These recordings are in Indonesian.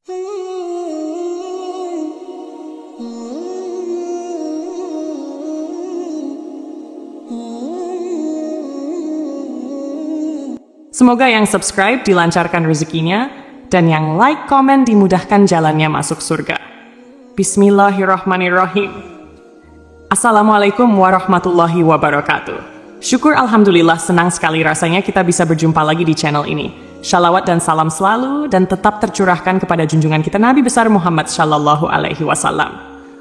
Semoga yang subscribe dilancarkan rezekinya, dan yang like, komen dimudahkan jalannya masuk surga. Bismillahirrahmanirrahim. Assalamualaikum warahmatullahi wabarakatuh. Syukur alhamdulillah, senang sekali rasanya kita bisa berjumpa lagi di channel ini. Shalawat dan salam selalu dan tetap tercurahkan kepada junjungan kita Nabi besar Muhammad Shallallahu Alaihi Wasallam.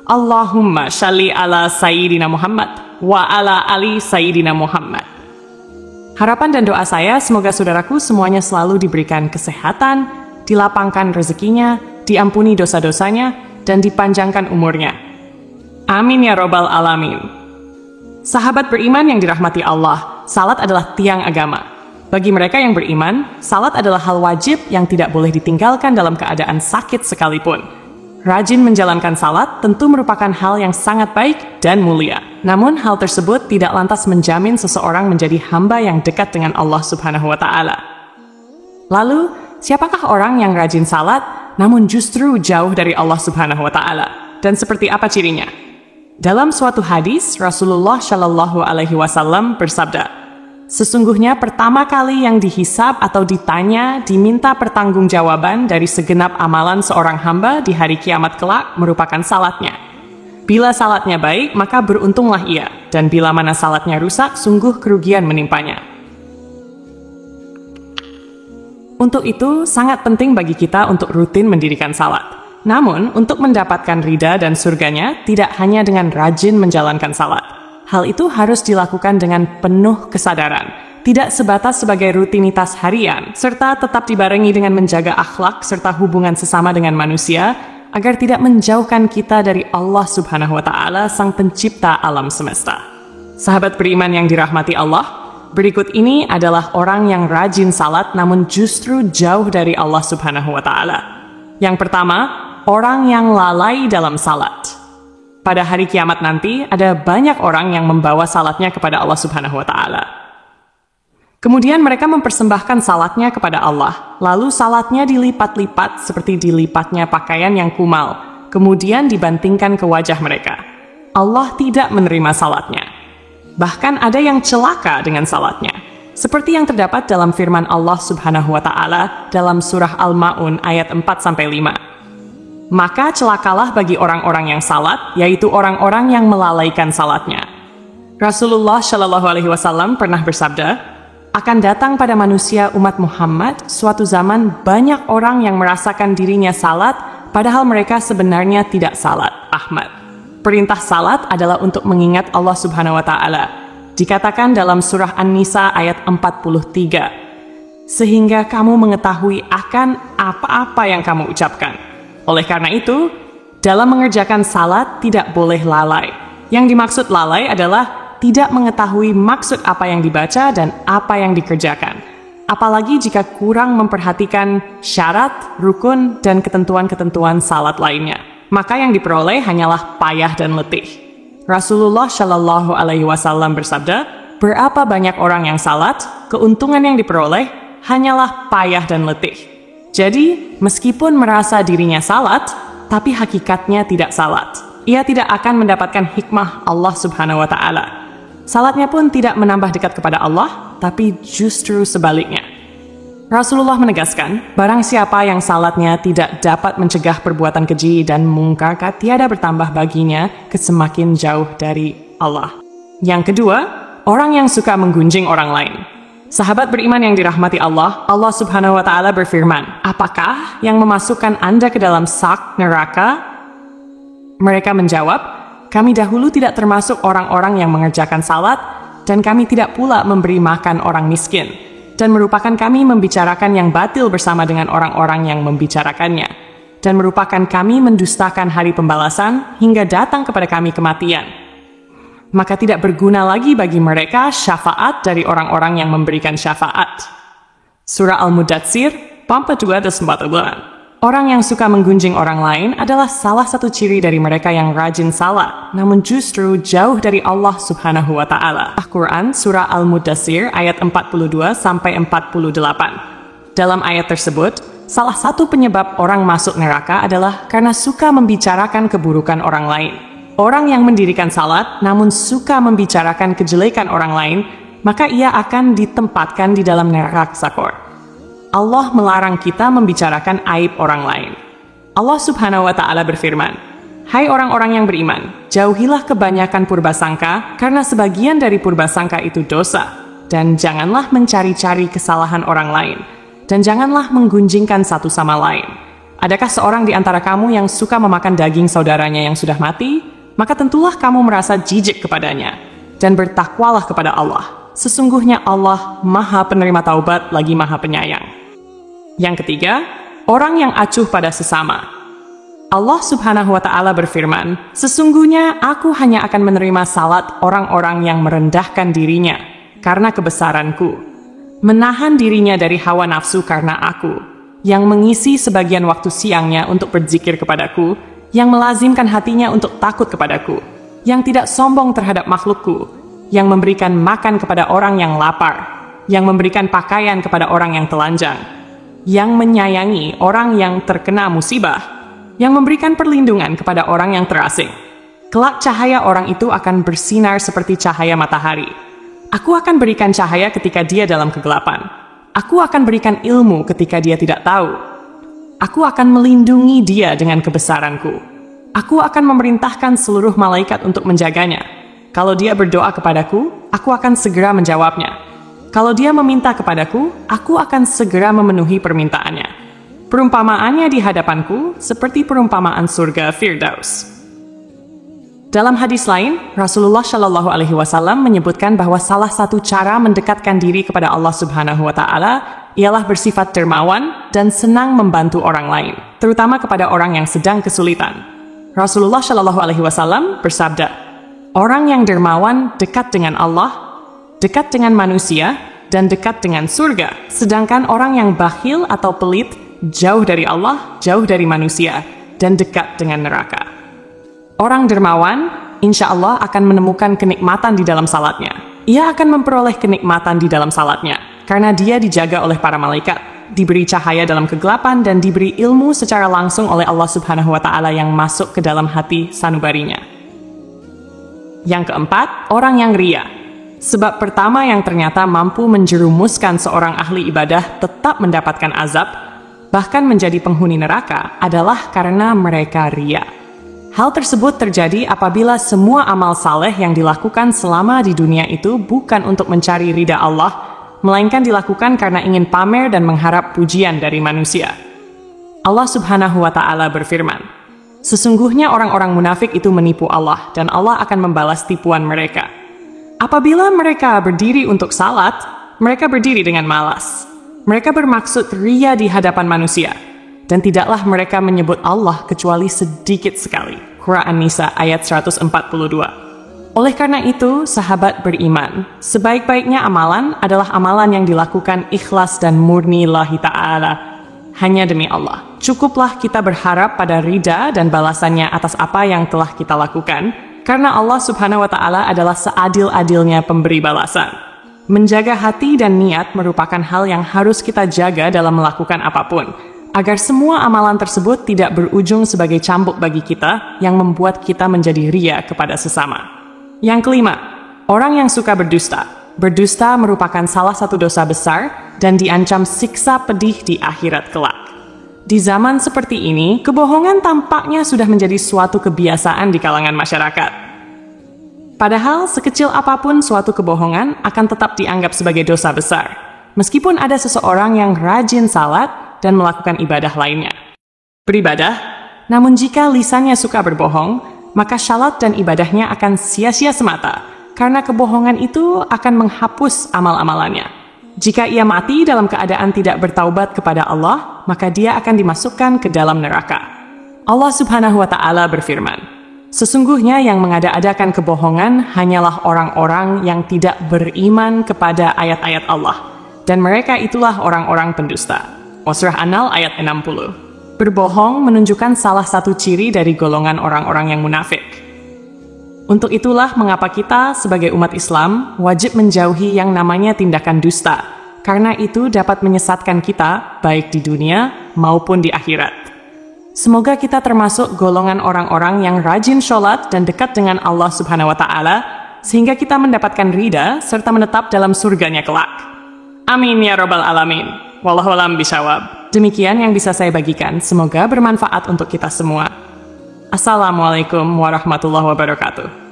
Allahumma shalli ala Sayyidina Muhammad wa ala ali Sayyidina Muhammad. Harapan dan doa saya, semoga saudaraku semuanya selalu diberikan kesehatan, dilapangkan rezekinya, diampuni dosa-dosanya, dan dipanjangkan umurnya. Amin ya robbal alamin. Sahabat beriman yang dirahmati Allah, salat adalah tiang agama. Bagi mereka yang beriman, salat adalah hal wajib yang tidak boleh ditinggalkan dalam keadaan sakit sekalipun. Rajin menjalankan salat tentu merupakan hal yang sangat baik dan mulia. Namun hal tersebut tidak lantas menjamin seseorang menjadi hamba yang dekat dengan Allah Subhanahu wa Ta'ala. Lalu, siapakah orang yang rajin salat namun justru jauh dari Allah Subhanahu wa Ta'ala? Dan seperti apa cirinya? Dalam suatu hadis, Rasulullah Shallallahu Alaihi Wasallam bersabda, sesungguhnya pertama kali yang dihisab atau ditanya, diminta pertanggungjawaban dari segenap amalan seorang hamba di hari kiamat kelak merupakan salatnya. Bila salatnya baik, maka beruntunglah ia, dan bila mana salatnya rusak, sungguh kerugian menimpanya. Untuk itu, sangat penting bagi kita untuk rutin mendirikan salat. Namun, untuk mendapatkan ridha dan surganya, tidak hanya dengan rajin menjalankan salat. Hal itu harus dilakukan dengan penuh kesadaran, tidak sebatas sebagai rutinitas harian, serta tetap dibarengi dengan menjaga akhlak serta hubungan sesama dengan manusia, agar tidak menjauhkan kita dari Allah Subhanahu wa Ta'ala, Sang Pencipta alam semesta. Sahabat beriman yang dirahmati Allah, berikut ini adalah orang yang rajin salat namun justru jauh dari Allah Subhanahu wa Ta'ala. Yang pertama, orang yang lalai dalam salat. Pada hari kiamat nanti, ada banyak orang yang membawa salatnya kepada Allah Subhanahu wa Ta'ala. Kemudian mereka mempersembahkan salatnya kepada Allah, lalu salatnya dilipat-lipat seperti dilipatnya pakaian yang kumal, kemudian dibantingkan ke wajah mereka. Allah tidak menerima salatnya. Bahkan ada yang celaka dengan salatnya, seperti yang terdapat dalam firman Allah Subhanahu wa Ta'ala dalam surah Al-Ma'un ayat 4-5. Maka celakalah bagi orang-orang yang salat, yaitu orang-orang yang melalaikan salatnya. Rasulullah Shallallahu Alaihi Wasallam pernah bersabda, akan datang pada manusia umat Muhammad suatu zaman banyak orang yang merasakan dirinya salat, padahal mereka sebenarnya tidak salat. Ahmad. Perintah salat adalah untuk mengingat Allah Subhanahu wa Ta'ala. Dikatakan dalam surah An-Nisa ayat 43, sehingga kamu mengetahui akan apa-apa yang kamu ucapkan. Oleh karena itu, dalam mengerjakan salat tidak boleh lalai. Yang dimaksud lalai adalah tidak mengetahui maksud apa yang dibaca dan apa yang dikerjakan. Apalagi jika kurang memperhatikan syarat, rukun, dan ketentuan-ketentuan salat lainnya. Maka yang diperoleh hanyalah payah dan letih. Rasulullah Shallallahu Alaihi Wasallam bersabda, berapa banyak orang yang salat, keuntungan yang diperoleh hanyalah payah dan letih. Jadi, meskipun merasa dirinya salat, tapi hakikatnya tidak salat. Ia tidak akan mendapatkan hikmah Allah Subhanahu wa Ta'ala. Salatnya pun tidak menambah dekat kepada Allah, tapi justru sebaliknya. Rasulullah menegaskan, barang siapa yang salatnya tidak dapat mencegah perbuatan keji dan mungkar, tiada bertambah baginya semakin jauh dari Allah. Yang kedua, orang yang suka menggunjing orang lain. Sahabat beriman yang dirahmati Allah, Allah Subhanahu wa Ta'ala berfirman, apakah yang memasukkan Anda ke dalam sak neraka? Mereka menjawab, kami dahulu tidak termasuk orang-orang yang mengerjakan salat, dan kami tidak pula memberi makan orang miskin, dan merupakan kami membicarakan yang batil bersama dengan orang-orang yang membicarakannya, dan merupakan kami mendustakan hari pembalasan hingga datang kepada kami kematian. Maka tidak berguna lagi bagi mereka syafaat dari orang-orang yang memberikan syafaat. Surah Al-Mudatsir, 42-44. Orang yang suka menggunjing orang lain adalah salah satu ciri dari mereka yang rajin salat, namun justru jauh dari Allah Subhanahu wa Ta'ala. Al-Quran, Surah Al-Mudatsir, ayat 42-48. Dalam ayat tersebut, Salah satu penyebab orang masuk neraka adalah karena suka membicarakan keburukan orang lain. Orang yang mendirikan salat namun suka membicarakan kejelekan orang lain, maka ia akan ditempatkan di dalam neraka sakor. Allah melarang kita membicarakan aib orang lain. Allah Subhanahu wa Ta'ala berfirman, "Hai orang-orang yang beriman, jauhilah kebanyakan purbasangka, karena sebagian dari purbasangka itu dosa. Dan janganlah mencari-cari kesalahan orang lain. Dan janganlah menggunjingkan satu sama lain. Adakah seorang di antara kamu yang suka memakan daging saudaranya yang sudah mati? Maka tentulah kamu merasa jijik kepadanya. Dan bertakwalah kepada Allah. Sesungguhnya Allah Maha Penerima Taubat lagi Maha Penyayang." Yang ketiga, orang yang acuh pada sesama. Allah Subhanahu wa Ta'ala berfirman, "Sesungguhnya aku hanya akan menerima salat orang-orang yang merendahkan dirinya karena kebesaranku, menahan dirinya dari hawa nafsu karena aku, yang mengisi sebagian waktu siangnya untuk berzikir kepadaku, yang melazimkan hatinya untuk takut kepadaku, yang tidak sombong terhadap makhlukku, yang memberikan makan kepada orang yang lapar, yang memberikan pakaian kepada orang yang telanjang, yang menyayangi orang yang terkena musibah, yang memberikan perlindungan kepada orang yang terasing. Kelak cahaya orang itu akan bersinar seperti cahaya matahari. Aku akan berikan cahaya ketika dia dalam kegelapan. Aku akan berikan ilmu ketika dia tidak tahu. Aku akan melindungi dia dengan kebesaranku. Aku akan memerintahkan seluruh malaikat untuk menjaganya. Kalau dia berdoa kepadaku, aku akan segera menjawabnya. Kalau dia meminta kepadaku, aku akan segera memenuhi permintaannya. Perumpamaannya di hadapanku seperti perumpamaan surga Firdaus. Dalam hadis lain, Rasulullah Shallallahu Alaihi Wasallam menyebutkan bahwa salah satu cara mendekatkan diri kepada Allah Subhanahu Wa Taala ialah bersifat dermawan dan senang membantu orang lain, terutama kepada orang yang sedang kesulitan. Rasulullah Shallallahu Alaihi Wasallam bersabda, "Orang yang dermawan dekat dengan Allah, dekat dengan manusia, dan dekat dengan surga. Sedangkan orang yang bakhil atau pelit, jauh dari Allah, jauh dari manusia, dan dekat dengan neraka." Orang dermawan, insya Allah akan menemukan kenikmatan di dalam salatnya. Ia akan memperoleh kenikmatan di dalam salatnya, karena dia dijaga oleh para malaikat, diberi cahaya dalam kegelapan, dan diberi ilmu secara langsung oleh Allah Subhanahu wa Ta'ala yang masuk ke dalam hati sanubarinya. Yang keempat, orang yang ria. Sebab pertama yang ternyata mampu menjerumuskan seorang ahli ibadah tetap mendapatkan azab, bahkan menjadi penghuni neraka, adalah karena mereka ria. Hal tersebut terjadi apabila semua amal saleh yang dilakukan selama di dunia itu bukan untuk mencari ridha Allah, melainkan dilakukan karena ingin pamer dan mengharap pujian dari manusia. Allah Subhanahu wa Ta'ala berfirman, "Sesungguhnya orang-orang munafik itu menipu Allah, dan Allah akan membalas tipuan mereka. Apabila mereka berdiri untuk salat, mereka berdiri dengan malas. Mereka bermaksud ria di hadapan manusia, dan tidaklah mereka menyebut Allah kecuali sedikit sekali." Surah An-Nisa ayat 142. Oleh karena itu, sahabat beriman, sebaik-baiknya amalan adalah amalan yang dilakukan ikhlas dan murni lillahi ta'ala, hanya demi Allah. Cukuplah kita berharap pada ridha dan balasannya atas apa yang telah kita lakukan, karena Allah Subhanahu wa Ta'ala adalah seadil-adilnya pemberi balasan. Menjaga hati dan niat merupakan hal yang harus kita jaga dalam melakukan apapun, agar semua amalan tersebut tidak berujung sebagai cambuk bagi kita yang membuat kita menjadi ria kepada sesama. Yang kelima, orang yang suka berdusta. Berdusta merupakan salah satu dosa besar dan diancam siksa pedih di akhirat kelak. Di zaman seperti ini, kebohongan tampaknya sudah menjadi suatu kebiasaan di kalangan masyarakat. Padahal sekecil apapun suatu kebohongan akan tetap dianggap sebagai dosa besar, meskipun ada seseorang yang rajin salat dan melakukan ibadah lainnya. Beribadah, namun jika lisannya suka berbohong, maka salat dan ibadahnya akan sia-sia semata, karena kebohongan itu akan menghapus amal-amalannya. Jika ia mati dalam keadaan tidak bertaubat kepada Allah, maka dia akan dimasukkan ke dalam neraka. Allah Subhanahu wa Ta'ala berfirman, "Sesungguhnya yang mengada-adakan kebohongan hanyalah orang-orang yang tidak beriman kepada ayat-ayat Allah, dan mereka itulah orang-orang pendusta." Surah An-Nahl ayat 60. Berbohong menunjukkan salah satu ciri dari golongan orang-orang yang munafik. Untuk itulah mengapa kita sebagai umat Islam wajib menjauhi yang namanya tindakan dusta, karena itu dapat menyesatkan kita baik di dunia maupun di akhirat. Semoga kita termasuk golongan orang-orang yang rajin sholat dan dekat dengan Allah Subhanahu wa Ta'ala, sehingga kita mendapatkan ridha serta menetap dalam surganya kelak. Amin ya Rabbal Alamin. Wallahu a'lam bishawab. Demikian yang bisa saya bagikan. Semoga bermanfaat untuk kita semua. Assalamualaikum warahmatullahi wabarakatuh.